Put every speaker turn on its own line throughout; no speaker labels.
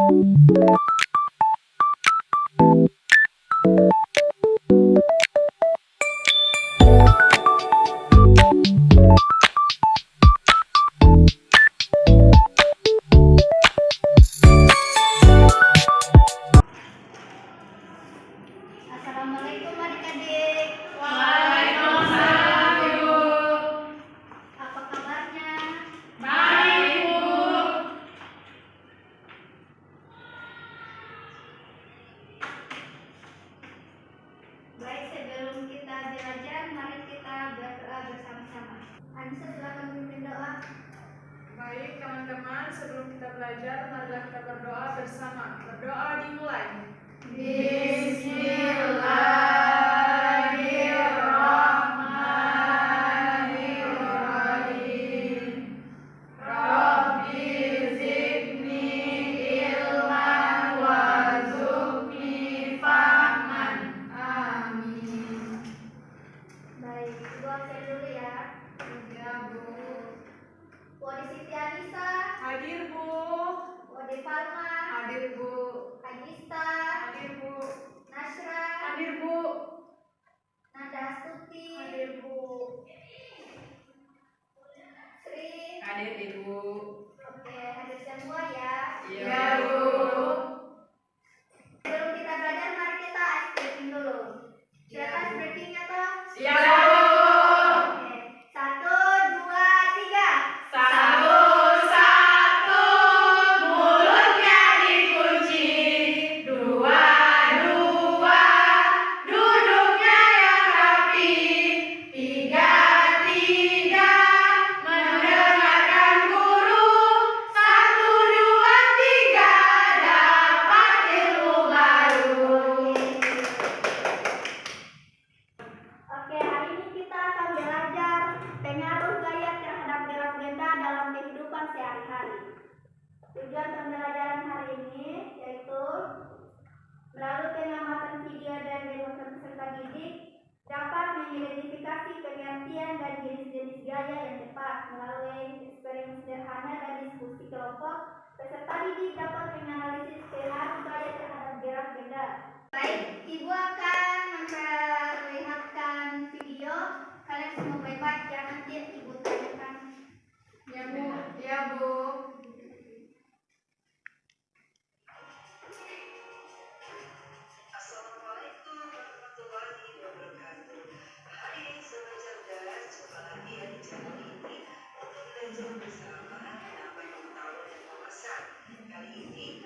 Assalamualaikum adik-adik.
Waalaikumsalam, Ibu.
Apa kabarnya?
Baik, Bu.
Baik, sebelum kita belajar, mari kita berdoa bersama-sama. Anissa, silakan memimpin doa.
Baik, teman-teman, sebelum kita belajar, marilah kita berdoa bersama. Berdoa dimulai. Bismillahirrahmanirrahim. Rabbi zidni ilman warzuqni fahman. Amin.
Baik, Ibu absen dulu ya.
Ya, Bu.
Wadi Siti Anissa,
Hadir, Bu.
Wadi Farma,
Hadir, Bu.
Anissa,
Hadir, Bu.
Nasra,
Hadir, Bu.
Nada Astuti,
Hadir, Bu.
Sri.
Hadir, Ibu.
Oke, hadir semua ya.
Iya, Bu.
Sebelum kita belajar, mari kita ice breaking dulu. Silakan ice breakingnya toh.
Siap, Bu.
Oke, 1, 2, 3.
Satu, satu, mulutnya dikunci. Dua, dua, duduknya yang rapi. Tiga, tiga, mendengarkan guru. Satu, dua, tiga, dapat ilmu baru.
Oke, hari ini kita akan belajar pengaruh gaya terhadap gerak benda dalam kehidupan sehari-hari. Tujuan pembelajaran hari ini yaitu melalui pengamatan video dan dialog peserta didik dapat mengidentifikasi pengertian dan jenis-jenis gaya yang tepat. Melalui eksperimen sederhana dan diskusi kelompok, peserta didik dapat menganalisis pengaruh gaya terhadap gerak benda. Baik, Ibu akan memperlihatkan video. Kalian semua baik-baik ya, nanti Ibu tanyakan.
Ya, Bu. Ya, Bu.
Assalamualaikum warahmatullahi wabarakatuh. Hai Sobat Cerdas, jumpa lagi ya di channel ini untuk belajar bersama menambah pengetahuan dan wawasan. Kali ini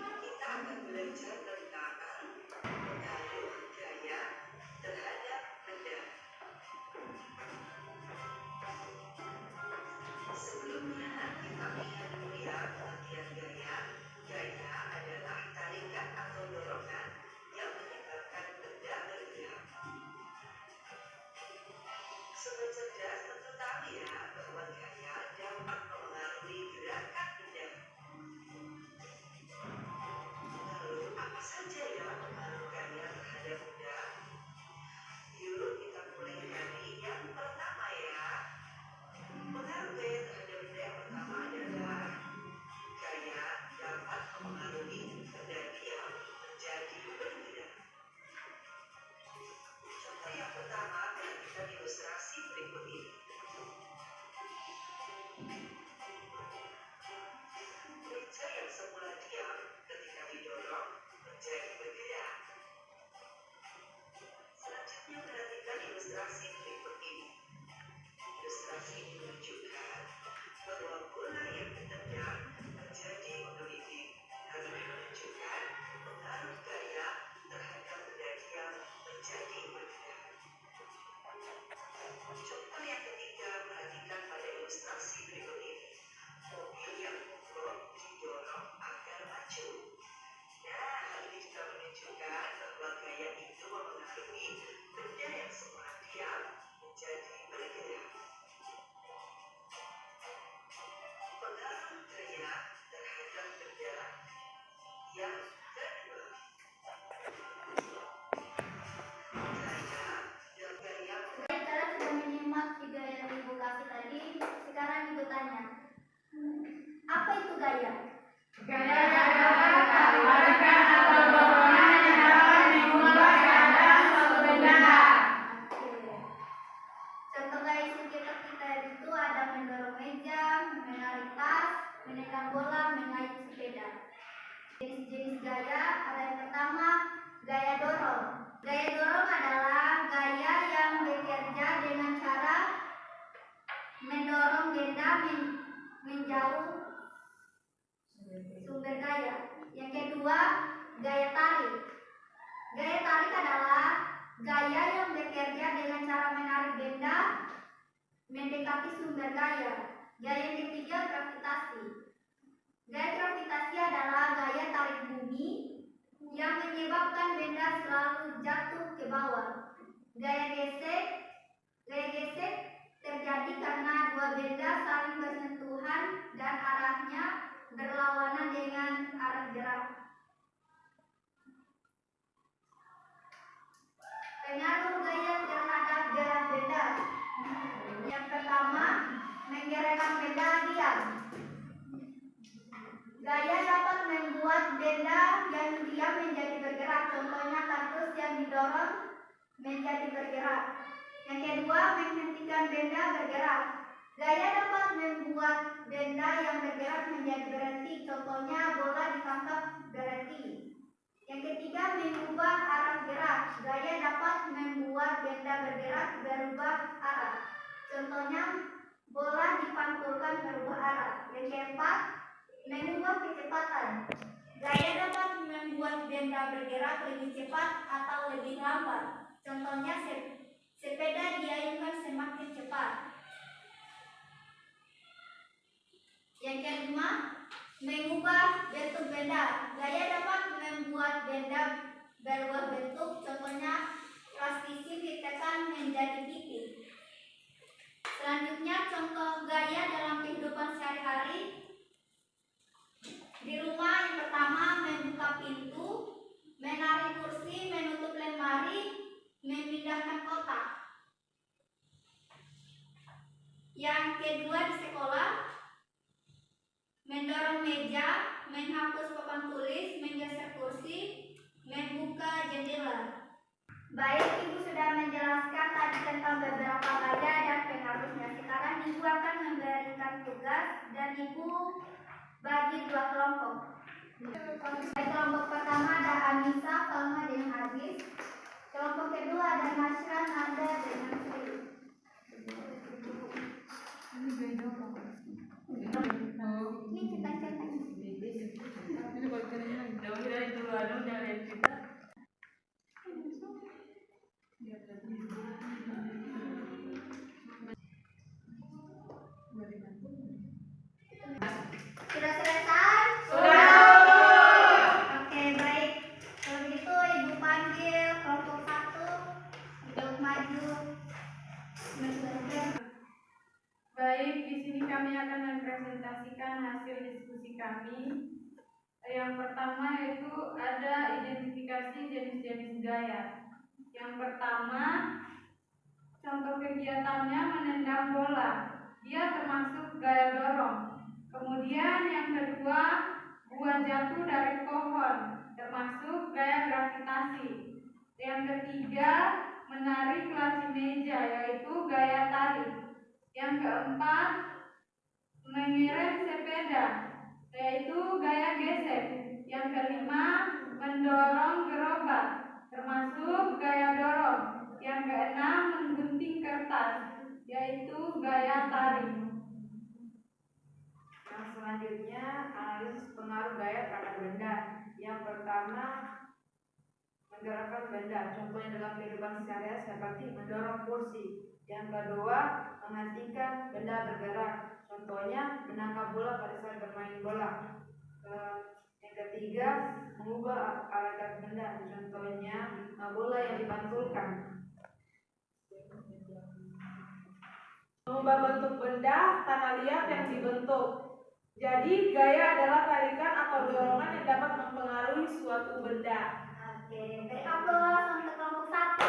mengayuh sepeda. Jenis-jenis gaya ada yang pertama, gaya dorong. Gaya dorong adalah gaya yang bekerja dengan cara mendorong benda menjauh sumber gaya. Yang kedua, gaya tarik. Gaya tarik adalah gaya yang bekerja dengan cara menarik benda mendekati sumber gaya. Gaya yang ketiga, gravitasi. Gaya gravitasi adalah gaya tarik bumi yang menyebabkan benda selalu jatuh ke bawah. Gaya gesek terjadi karena dua benda saling bersentuhan dan arahnya berlawanan dengan arah gerak. Pengaruh gaya terhadap gerak benda. Yang pertama, menggerakkan benda diam. Gaya dapat membuat benda yang diam menjadi bergerak. Contohnya kardus yang didorong menjadi bergerak. Yang kedua, menghentikan benda bergerak. Gaya dapat membuat benda yang bergerak menjadi berhenti. Contohnya bola ditangkap berhenti. Yang ketiga, mengubah arah gerak. Gaya dapat membuat benda bergerak berubah arah. Contohnya bola dipantulkan berubah arah. Yang keempat, mengubah kecepatan. Gaya dapat membuat benda bergerak lebih cepat atau lebih lambat. Contohnya sepeda diayunkan semakin cepat. Yang kelima, mengubah bentuk benda. Gaya dapat membuat benda berubah bentuk. Contohnya plastisi ditekan menjadi pipi. Selanjutnya, contoh gaya dalam kehidupan sehari-hari. Di rumah, yang pertama, membuka pintu, menarik kursi, menutup lemari, memindahkan kotak. Yang kedua, di sekolah, mendorong meja, menghapus papan tulis, menggeser kursi, membuka jendela. Baik, Ibu sudah menjelaskan tadi tentang beberapa gaya dan pengaruhnya. Sekarang Ibu akan memberikan tugas dan Ibu bagi dua kelompok. Kelompok pertama ada Anissa, Salma, dan Hadis. Kelompok kedua ada Nasra, Nanda, dan Nasri. Ini cerita-cerita. Sudah selesai? Sudah. Oke, baik. Kalau begitu Ibu panggil kelompok 1 untuk maju.
Baik, di sini kami akan mempresentasikan hasil diskusi kami. Yang pertama yaitu ada identifikasi jenis-jenis gaya. Yang pertama, contoh kegiatannya menendang bola. Dia termasuk gaya dorong. Kemudian yang kedua, buah jatuh dari pohon, termasuk gaya gravitasi. Yang ketiga, menarik laci meja, yaitu gaya tarik. Yang keempat, mengerem sepeda, yaitu gaya gesek. Yang kelima, mendorong gerobak, termasuk gaya dorong. Yang keenam, menggunting kertas, yaitu gaya tarik.
Yang selanjutnya, analisis pengaruh gaya terhadap benda. Yang pertama, menggerakkan benda, contohnya dalam kehidupan sehari-hari seperti mendorong kursi. Yang kedua, menghentikan benda bergerak, contohnya menangkap bola pada saat bermain bola. Yang ketiga, mengubah arah benda, contohnya bola yang dipantulkan.
Mengubah bentuk benda, tanah liat yang dibentuk. Jadi, gaya adalah tarikan atau dorongan yang dapat mempengaruhi suatu benda.
Oke, beri aplaus untuk kelompok 1.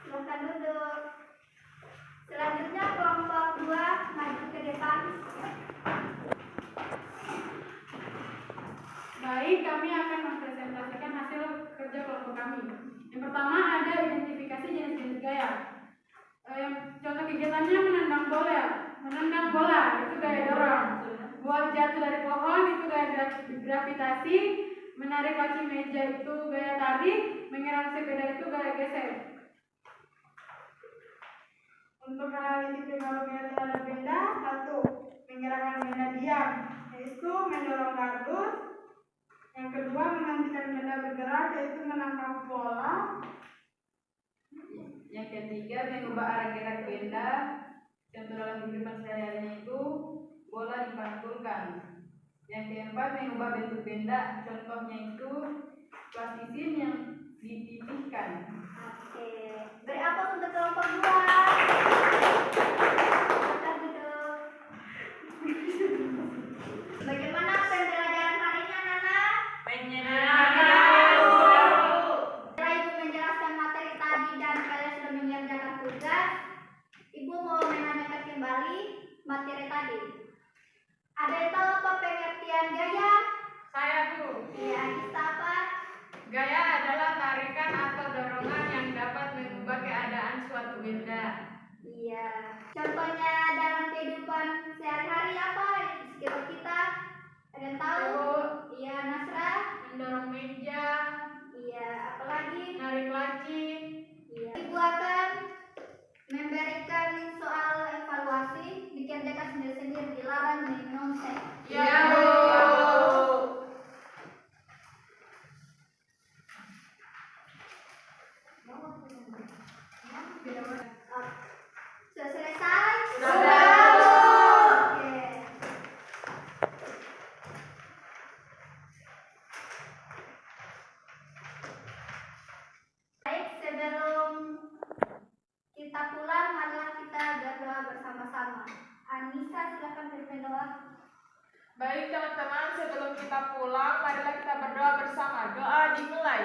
Silakan duduk. Selanjutnya kelompok 2 maju ke depan.
Baik, kami akan mempresentasikan hasil kerja kelompok kami. Yang pertama ada identifikasi jenis-jenis gaya. Contoh kegiatannya menendang bola.
menendang bola, itu gaya dorong. Buat jatuh dari pohon, itu gaya gravitasi. Menarik laci meja itu gaya tarik. Mengerang sepeda itu gaya geser. Untuk analisis pengaruh gaya terhadap benda, 1. Menggerakkan benda diam, yaitu mendorong kardus. Yang kedua, menghentikan benda bergerak, yaitu menangkap bola. Yang ketiga, mengubah arah gerak benda. Contoh dalam kehidupan sehari-harinya itu bola dipantulkan. Yang keempat, mengubah bentuk benda. Contohnya itu plastisin yang dipipihkan.
Oke, beri aplaus untuk kelompok 2. Silakan duduk. Bagaimana pembelajaran hari ini, anak-anak?
Menyenangkan.
Setelah Ibu menjelaskan materi tadi dan kalian sudah mengerjakan tugas, Ibu mau menanyakan kembali materi tadi. Ada yang tahu apa pengertian gaya?
Saya, Bu.
Iya, kita apa?
Gaya adalah tarikan atau dorongan yang dapat mengubah keadaan suatu benda.
Iya. Contohnya dalam kehidupan sehari-hari apa di sekitar kita? Ada yang tahu? Iya, Nasra.
Mendorong meja,
Iya, apalagi?
narik laci.
Iya. Ibu akan memberikan soal evaluasi, dikerjakan sendiri-sendiri, dilarang menyontek.
Ya, Bu.
Sudah selesai?
Sudah.
Oke. Baik, sebelum kita pulang, marilah kita berdoa bersama-sama. Anissa, silakan berikan doa.
Baik teman-teman, sebelum kita pulang, marilah kita berdoa bersama. Doa dimulai.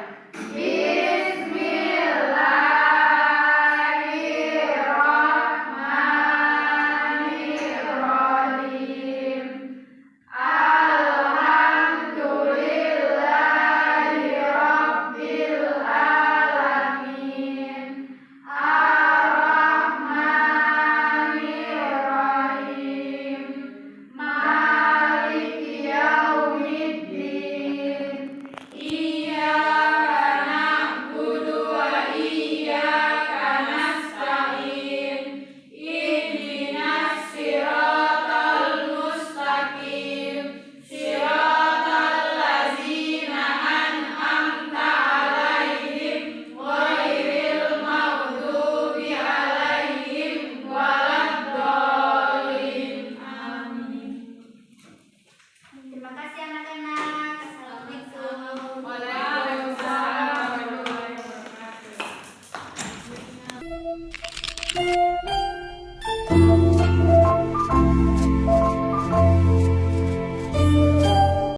Terima kasih anak-anak. Assalamualaikum.
Waalaikumsalam warahmatullahi wabarakatuh.